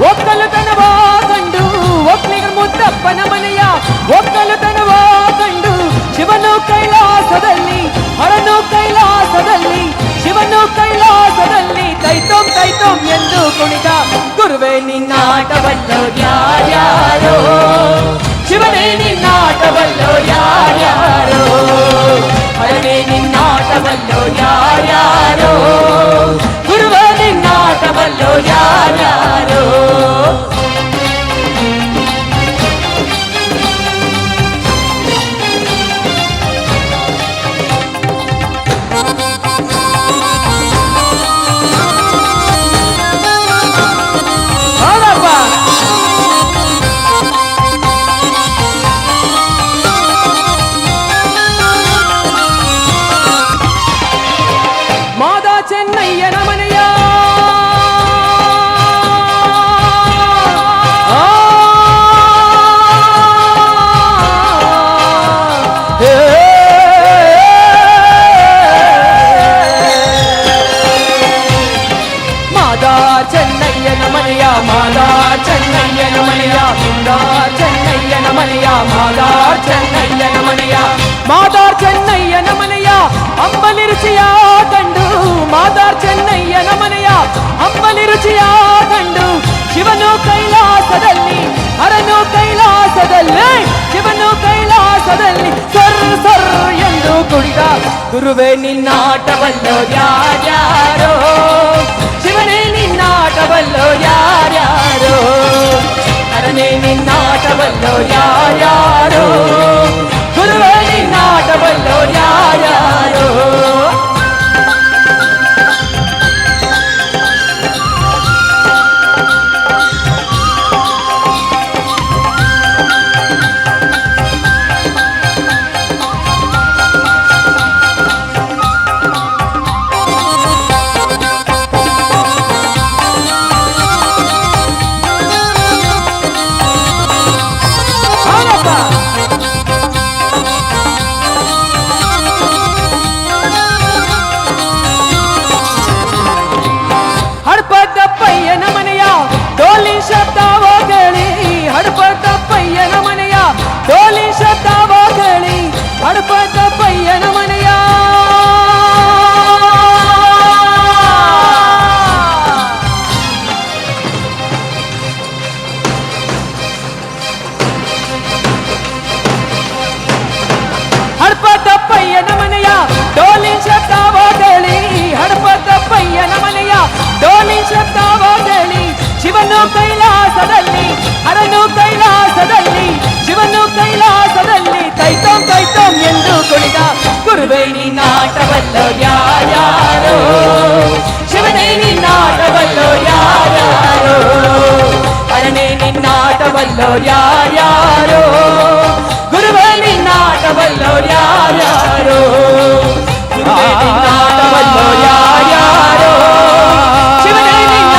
ಒಕ್ಕಲುತನವ ಕಂಡು ಒಕ್ಕಲಿಗರ ಮುದ್ದಪ್ಪನ ಮನೆಯ ಒಕ್ಕಲುತನವ ಕಂಡು ಶಿವನು ಕೈಲಾಸದಲ್ಲಿ ಹರನು ಕೈಲಾಸದಲ್ಲಿ ಶಿವನು ಕೈಲಾಸದಲ್ಲಿ ತೈತೋಂ ತೈತೋಂ ಎಂದು ಕುಣಿದ ಗುರುವೇ ನಿನ್ನಾಟವಲ್ಲೋ ಯಾರ್ಯಾರೋ ಶಿವನೇ ನಿನ್ನಾಟವಲ್ಲೋ ಯಾರ್ಯಾರೋ ಹರನೇ ನಿನ್ನಾಟವಲ್ಲೋ ಯಾರ್ಯಾರೋ ಗುರುವೇ ನಿನ್ನಾಟವಲ್ಲೋ ಯಾರ್ಯಾರೋ ಚೆನ್ನಯ್ಯನ ಮನೆಯ ಮಾದಾ ಚೆನ್ನಯ್ಯನ ಮನೆಯ ಮಾದಾ ಚೆನ್ನಯ್ಯನ ಮನೆಯ ಮಾದಾ ಚೆನ್ನಯ್ಯನ ಮನೆಯ ಮಾದಾ ಚೆನ್ನಯ್ಯನ ಮನೆಯ ಮಾದಾ ಚೆನ್ನಯ್ಯನ ಮನೆಯ ಅಂಬಲಿ ರುಚಿಯ ಕಂಡು ಮಾದಾರ್ ಚೆನ್ನಯ್ಯನ ಮನೆಯ ಅಂಬಲಿ ರುಚಿಯ ಕಂಡು ಶಿವನು ಕೈಲಾಸದಲ್ಲಿ ಹರನು ಕೈಲಾಸದಲ್ಲಿ ಶಿವನು ಕೈಲಾಸದಲ್ಲಿ ಸರ್ ಸರ್ ಎಂದು ಕುಡಿದ ಗುರುವೇ ನಿನ್ನಾಟವಲ್ಲೋ ಯಾರ್ಯಾರೋ ಶಿವನೇ ನಿನ್ನಾಟವಲ್ಲೋ ಯಾರ್ಯಾರೋ ಹರನೇ ನಿನ್ನಾಟವಲ್ಲೋ ಯಾರ್ಯಾರೋ ಗುರುವೇ ನಿನ್ನಾಟವಲ್ಲೋ ಯಾರ್ಯಾರೋ ಹಡಪದಪ್ಪಯ್ಯನ ಮನೆಯ ಡೋಲಿ ಶಬ್ದವ ಕೇಳಿ ಹಡಪದಪ್ಪಯ್ಯನ ಮನೆಯ ಡೋಲಿ ಶಬ್ದವ ಕೇಳಿ ಹಡಪದಪ್ಪಯ್ಯನ ಮನೆಯ ಹಡಪದಪ್ಪಯ್ಯನ ಮನೆಯ ಡೋಲಿ ಶಬ್ದವ ಕೇಳಿ ಹಡಪದಪ್ಪಯ್ಯನ ಮನೆಯ ಡೋಲಿ ಶಬ್ದವ ಕೇಳಿ ಶಿವನು ಕೈಲಾಸದಲ್ಲಿ ಹರನು ಕೈಲಾಸದಲ್ಲಿ ಶಿವನು ಕೈಲಾಸದಲ್ಲಿ ತೈತೋಂ ತೈತೋಂ ಎಂದು ಕುಣಿದ ಗುರುವೇ ನಿನ್ನಾಟವಲ್ಲೋ ಯಾರ್ಯಾರೋ ಶಿವನೇ ನಿನ್ನಾಟವಲ್ಲೋ ಯಾರ್ಯಾರೋ ಹರನೇ ನಿನ್ನಾಟವಲ್ಲೋ ಯಾರ್ಯಾರೋ ಗುರುವೇ ನಿನ್ನಾಟವಲ್ಲೋ ಯಾರ್ಯಾರೋ